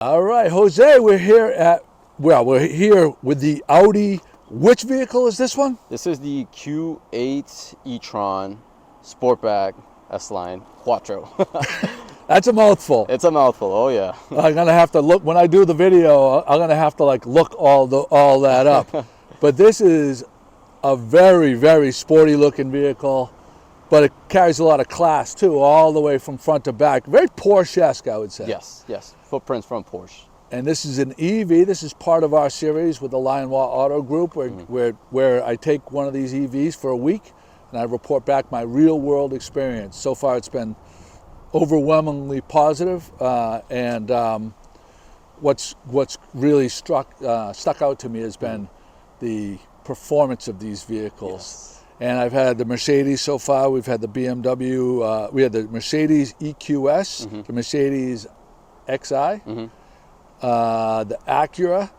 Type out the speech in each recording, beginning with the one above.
All right, Jose, we're here with the Audi. Which vehicle is this one? This is the Q8 e-tron Sportback S-Line Quattro. That's a mouthful. It's a mouthful, oh yeah. I'm gonna have to look when I do the video. I'm gonna have to look all that up. But this is a very, very sporty looking vehicle, but it carries a lot of class too, all the way from front to back. Very Porsche-esque, I would say. Yes. Footprints from Porsche. And this is an EV. This is part of our series with the Lionwa Auto Group, where I take one of these EVs for a week and I report back my real world experience. So far, it's been overwhelmingly positive. What's really stuck out to me has been the performance of these vehicles. Yes. And I've had the Mercedes so far. We've had the BMW. We had the Mercedes EQS, the Mercedes XI. The Acura,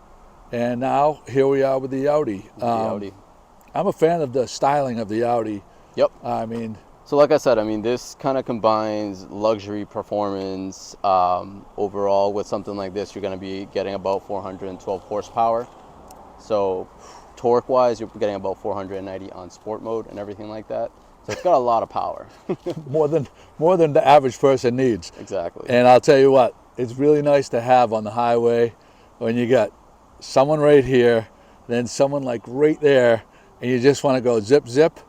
and now here we are with the Audi. I'm a fan of the styling of the Audi. Yep. I mean, so like I said, this kind of combines luxury performance. Overall, with something like this, you're going to be getting about 412 horsepower. So torque-wise, you're getting about 490 on sport mode and everything like that. So it's got a lot of power. more than the average person needs. Exactly. And I'll tell you what, it's really nice to have on the highway when you got someone right here, then someone like right there, and you just want to go zip, zip.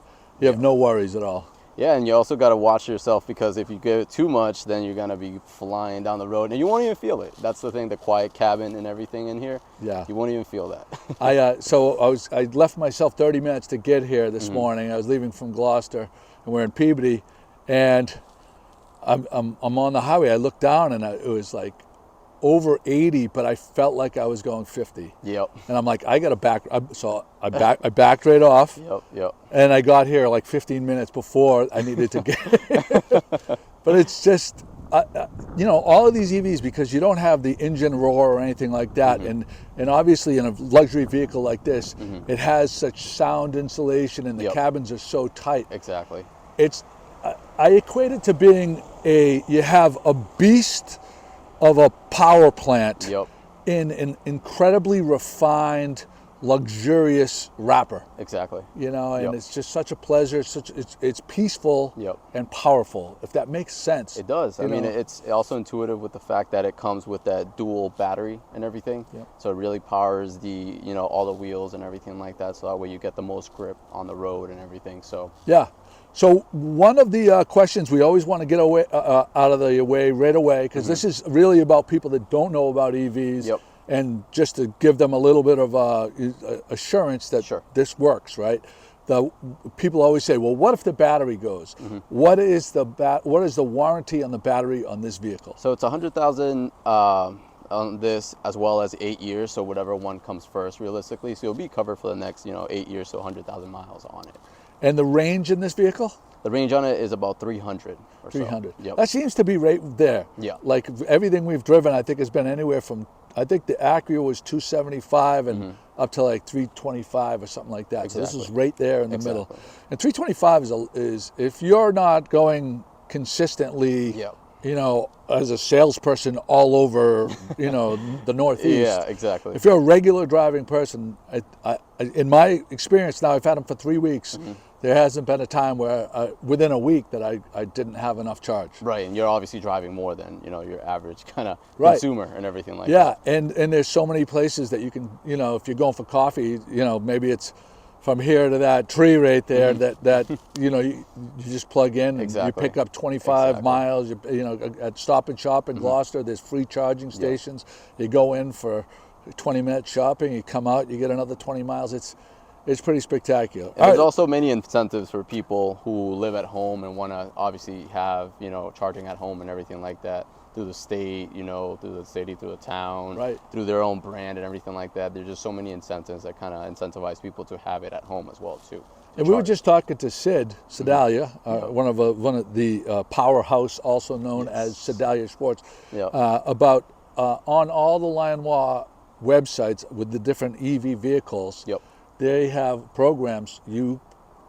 You have no worries at all. Yeah, and you also got to watch yourself, because if you give it too much, then you're going to be flying down the road and you won't even feel it. That's the thing, the quiet cabin and everything in here. Yeah. You won't even feel that. I left myself 30 minutes to get here this morning. I was leaving from Gloucester and we're in Peabody, and I'm on the highway. I looked down and it was like over 80, but I felt like I was going 50. Yep. And I'm like, I got to back. So I backed right off. Yep. And I got here like 15 minutes before I needed to get. But it's just, all of these EVs, because you don't have the engine roar or anything like that, and obviously in a luxury vehicle like this, it has such sound insulation, and the cabins are so tight. Exactly. I equate it to being you have a beast of a power plant in an incredibly refined, luxurious wrapper. Exactly. And it's just such a pleasure. It's peaceful and powerful, if that makes sense. It does. I mean, it's also intuitive with the fact that it comes with that dual battery and everything. So it really powers the, all the wheels and everything like that. So that way you get the most grip on the road and everything. So yeah. So one of the questions we always want to get away out of the way right away, because this is really about people that don't know about EVs, and just to give them a little bit of assurance that this works, right? People always say, well, what if the battery goes? What is the warranty on the battery on this vehicle? So it's 100,000 on this, as well as 8 years. So whatever one comes first, realistically. So you'll be covered for the next, 8 years, so 100,000 miles on it. And the range in this vehicle? The range on it is about 300 or 300. So. Yep. That seems to be right there. Yeah. Like everything we've driven, I think has been anywhere from, I think the Acura was 275 and up to like 325 or something like that. Exactly. So this is right there in the middle. And 325 is if you're not going consistently, as a salesperson all over, the Northeast. Yeah, exactly. If you're a regular driving person, in my experience now, I've had them for 3 weeks. There hasn't been a time where within a week that I didn't have enough charge. Right, and you're obviously driving more than your average kind of consumer and everything like that. Yeah, and there's so many places that you can, if you're going for coffee, maybe it's from here to that tree right there that you just plug in and you pick up 25 miles. At Stop and Shop in Gloucester, there's free charging stations. You go in for 20-minute shopping, you come out, you get another 20 miles. It's pretty spectacular. There's also many incentives for people who live at home and want to obviously have, charging at home and everything like that through the state, through the city, through the town, through their own brand and everything like that. There's just so many incentives that kind of incentivize people to have it at home as well, too. And we were just talking to Sedalia, one of the powerhouse, also known as Sedalia Sports, about on all the Lionwa websites with the different EV vehicles. They have programs. You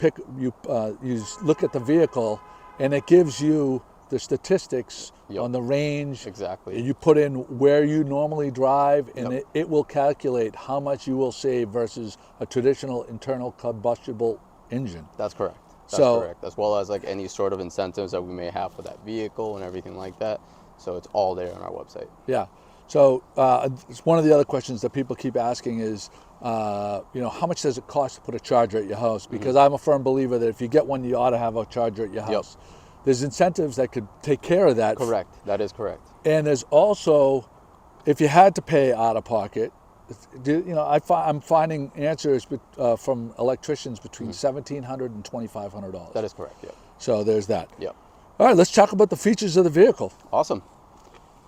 look at the vehicle, and it gives you the statistics on the range. Exactly. You put in where you normally drive, and it will calculate how much you will save versus a traditional internal combustible engine. That's correct. That's correct. As well as like any sort of incentives that we may have for that vehicle and everything like that. So it's all there on our website. Yeah. So it's one of the other questions that people keep asking is, how much does it cost to put a charger at your house? Because I'm a firm believer that if you get one, you ought to have a charger at your house. There's incentives that could take care of that. Correct. That is correct. And there's also, if you had to pay out of pocket, I'm finding answers from electricians between $1,700 and $2,500. That is correct. Yeah. So there's that. Yep. All right, let's talk about the features of the vehicle. Awesome.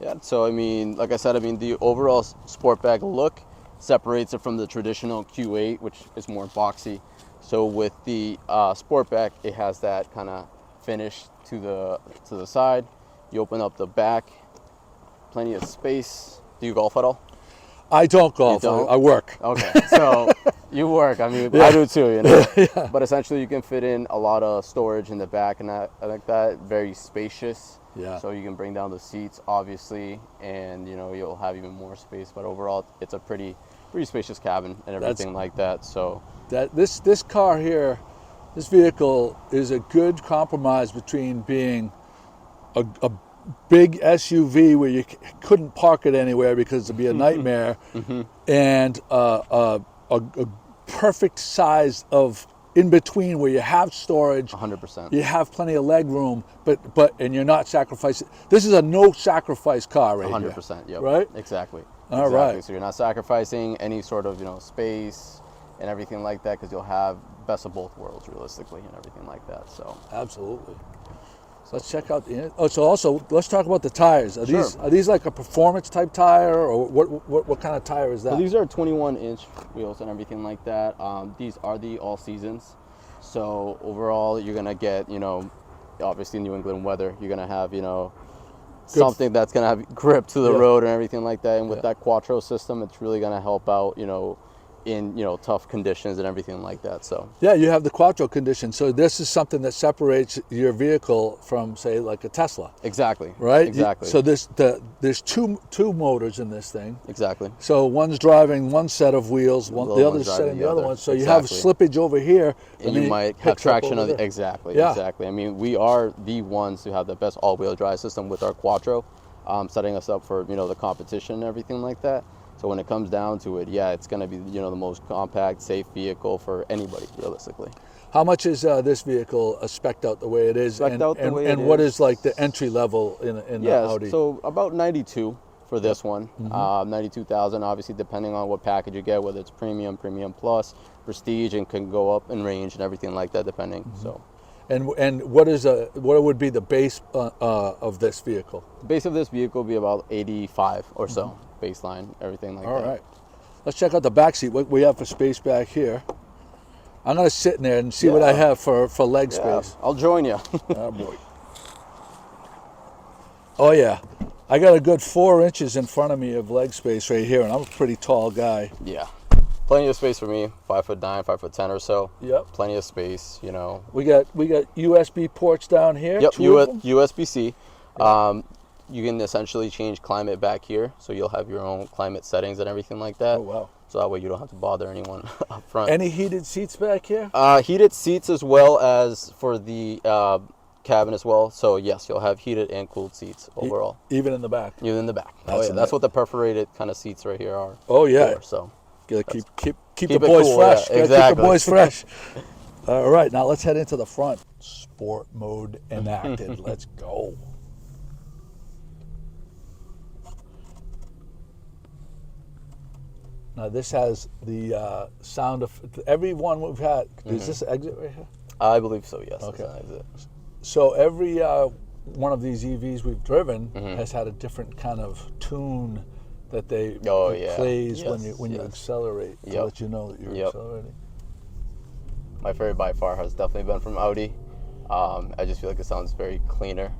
Yeah. So I mean, like I said, the overall Sportback look separates it from the traditional Q8, which is more boxy. So with the Sportback, it has that kind of finish to the side. You open up the back, plenty of space. Do you golf at all? I don't golf. I work. Okay, so you work. I mean, I do too, Yeah. But essentially, you can fit in a lot of storage in the back, and I like that. Very spacious. Yeah. So you can bring down the seats, obviously, and you'll have even more space. But overall, it's a pretty spacious cabin and everything like that. So this car here, this vehicle is a good compromise between being a big SUV where you couldn't park it anywhere because it'd be a nightmare, and a perfect size of in between where you have storage, 100%. You have plenty of leg room, but and you're not sacrificing. This is a no sacrifice car, right? 100%. Yep. Right. Exactly. All right. So you're not sacrificing any sort of space and everything like that, because you'll have best of both worlds realistically and everything like that. So absolutely. So let's check out the. Oh, so also let's talk about the tires. Are these like a performance type tire, or what kind of tire is that? So these are 21-inch wheels and everything like that. These are the all seasons. So overall, you're gonna get obviously New England weather. You're gonna have something that's gonna have grip to the road and everything like that. And with that Quattro system, it's really gonna help out in tough conditions and everything like that. So yeah, you have the Quattro condition. So this is something that separates your vehicle from, say, like a Tesla. Exactly. Right. Exactly. So there's two motors in this thing. Exactly. So one's driving one set of wheels, the other's setting the other one. So you have slippage over here, and you might have traction on exactly. I mean, we are the ones who have the best all-wheel drive system with our Quattro, setting us up for the competition and everything like that. So when it comes down to it, it's going to be the most compact, safe vehicle for anybody, realistically. How much is this vehicle spec'd out the way it is? And what is like the entry level in the Audi? So about 92 for this one. 92,000, obviously, depending on what package you get, whether it's premium, premium plus, prestige, and can go up in range and everything like that, depending. So. And what would be the base of this vehicle? The base of this vehicle would be about 85 or so, baseline, everything like that. All right. Let's check out the back seat. What we have for space back here. I'm going to sit in there and see what I have for leg space. I'll join you. Oh, boy. Oh, yeah. I got a good 4 inches in front of me of leg space right here, and I'm a pretty tall guy. Yeah. Plenty of space for me, 5'9", 5'10" or so. Yep. Plenty of space, We got USB ports down here. Yep. USB-C. You can essentially change climate back here, so you'll have your own climate settings and everything like that. Oh wow. So that way you don't have to bother anyone up front. Any heated seats back here? Heated seats as well as for the cabin as well. So yes, you'll have heated and cooled seats overall. Even in the back. Even in the back. That's what the perforated kind of seats right here are. Oh yeah. For, so. Gotta keep the boys cool, fresh. Yeah, exactly. Keep the boys fresh. All right, now let's head into the front. Sport mode enacted. Let's go. Now this has the sound of every one we've had. Is this exit right here? I believe so. Yes. Okay. Exit. So every one of these EVs we've driven has had a different kind of tune that they plays when you accelerate to let you know that you're accelerating. My favorite by far has definitely been from Audi. I just feel like it sounds very cleaner.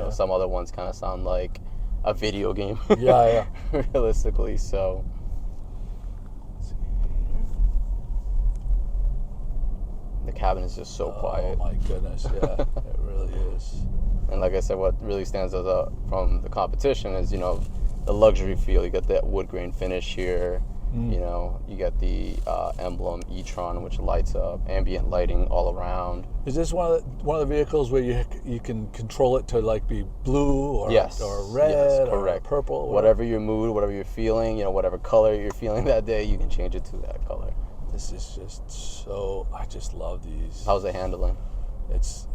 Some other ones kind of sound like a video game. Yeah. Realistically, so. The cabin is just so quiet. Oh my goodness, yeah, it really is. And like I said, what really stands out from the competition is, you know, the luxury feel. You got that wood grain finish here. You know, you got the emblem ETRON, which lights up, ambient lighting all around. Is this one of the vehicles where you can control it to like be blue or or red or purple? Whatever your mood, whatever you're feeling, you know, whatever color you're feeling that day, you can change it to that color. This is just so. I just love these. How's it handling? It's.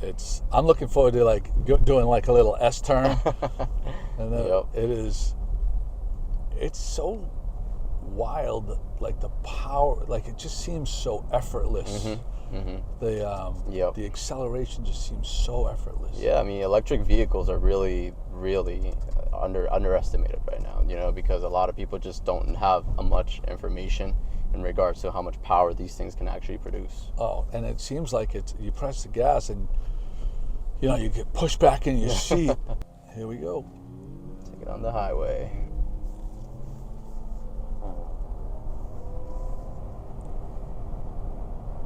I'm looking forward to like doing like a little S turn, and then it is. It's so wild, like the power, like it just seems so effortless. The acceleration just seems so effortless. Yeah, I mean, electric vehicles are really underestimated right now, you know, because a lot of people just don't have much information in regards to how much power these things can actually produce. Oh, and it seems like you press the gas and you know you get pushed back in your seat. Here we go. Take it on the highway.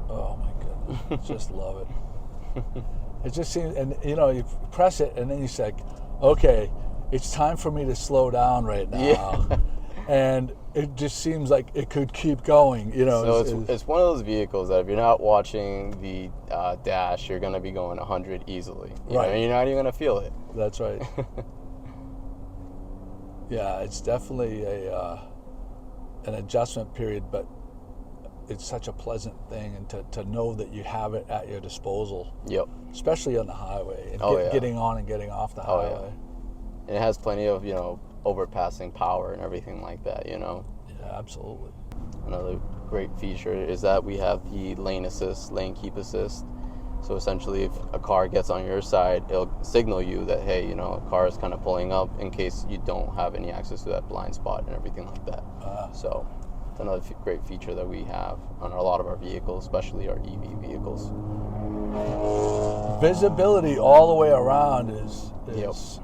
Oh my goodness, just love it. It just seems, and you know, you press it, and then you say, "Okay, it's time for me to slow down right now." Yeah. And it just seems like it could keep going, you know. So it's one of those vehicles that if you're not watching the dash, you're gonna be going 100 easily. You know, and you're not even gonna feel it. That's right. Yeah, it's definitely an adjustment period, but it's such a pleasant thing, and to know that you have it at your disposal. Yep. Especially on the highway, and getting on and getting off the highway. Yeah. And it has plenty of, you know, overpassing power and everything like that, you know. Yeah, absolutely. Another great feature is that we have the lane keep assist. So essentially, if a car gets on your side, it'll signal you that, hey, you know, a car is kind of pulling up in case you don't have any access to that blind spot and everything like that. So it's another great feature that we have on a lot of our vehicles, especially our EV vehicles. Visibility all the way around is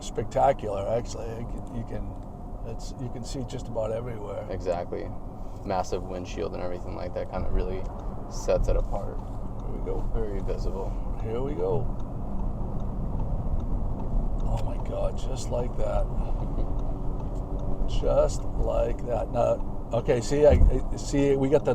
spectacular. Actually, you can see just about everywhere. Exactly. Massive windshield and everything like that kind of really sets it apart. Here we go. Very visible. Here we go. Oh my God, just like that. Just like that. Now, okay, see, we got the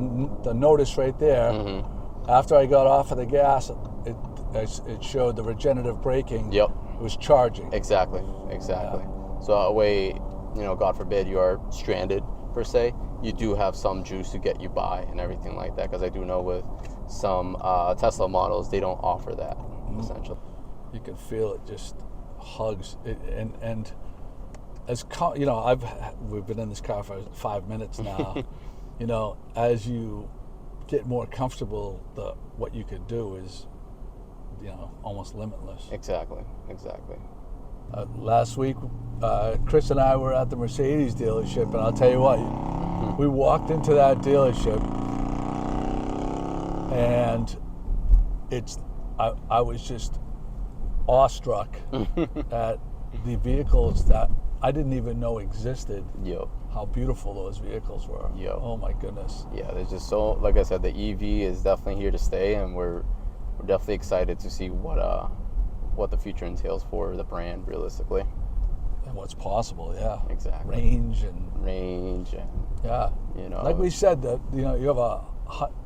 notice right there. After I got off of the gas, it showed the regenerative braking. Yep. It was charging. Exactly. Yeah. So a way, you know, God forbid you are stranded per se, you do have some juice to get you by and everything like that. Because I do know with some Tesla models, they don't offer that essentially. You can feel it just hugs it, and as you know, we've been in this car for 5 minutes now. You know, as you get more comfortable, what you could do is, you know, almost limitless. Exactly. Last week, Chris and I were at the Mercedes dealership, and I'll tell you what, we walked into that dealership, and I was just awestruck at the vehicles that I didn't even know existed. Yep. How beautiful those vehicles were. Yep. Oh my goodness. Yeah, there's just so, like I said, the EV is definitely here to stay, and we're definitely excited to see what the future entails for the brand realistically. And what's possible, yeah. Exactly. Range and yeah. You know, like we said, that you know, you have a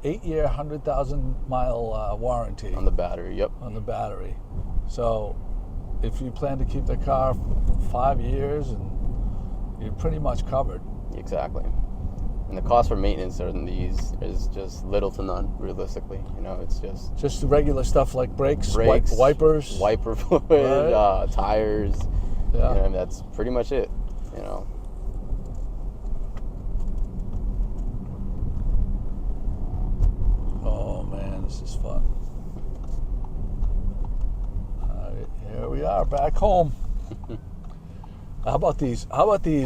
8-year, 100,000-mile warranty on the battery. Yep. On the battery. So if you plan to keep the car 5 years, and you're pretty much covered. Exactly. And the cost for maintenance on these is just little to none, realistically. You know, it's just the regular stuff like brakes, wipers, wiper fluid, tires. Yeah. You know, and that's pretty much it. You know. Oh man, this is fun. Here we are, back home. How about these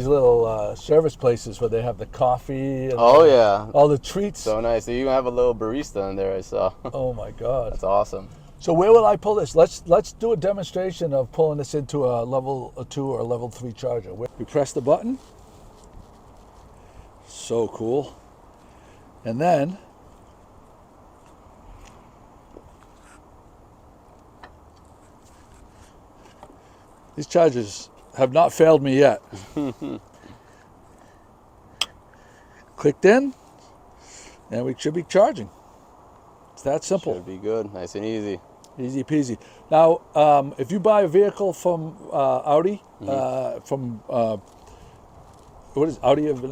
little service places where they have the coffee? And all the treats. So nice. So you even have a little barista in there, I saw. Oh my God. That's awesome. So where will I pull this? Let's do a demonstration of pulling this into a level 2 or level 3 charger. We press the button. So cool. And then These chargers have not failed me yet. Clicked in, and we should be charging. It's that simple. Should be good, nice and easy. Easy peasy. Now, if you buy a vehicle from Audi, from what is Audi of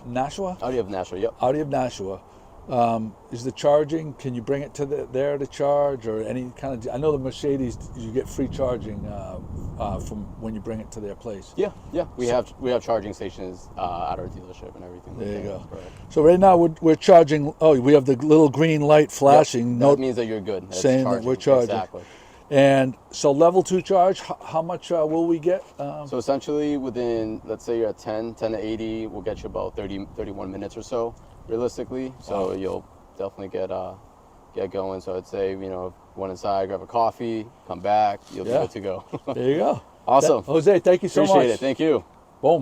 Nashua? Audi of Nashua, yep. Audi of Nashua. Is the charging? Can you bring it to there to charge, or any kind of? I know the Mercedes, you get free charging from when you bring it to their place. Yeah. We have charging stations at our dealership and everything. There you go. Right. So right now we're charging. Oh, we have the little green light flashing. That means that you're good. That's saying charging. That we're charging. Exactly. And so level 2 charge, how much will we get? So essentially within, let's say you're at 10 to 80, we'll get you about 31 minutes or so, realistically. So you'll definitely get going. So I'd say, one inside, grab a coffee, come back, you'll be good to go. There you go. Awesome. Jose, thank you so much. Appreciate it. Thank you. Boom.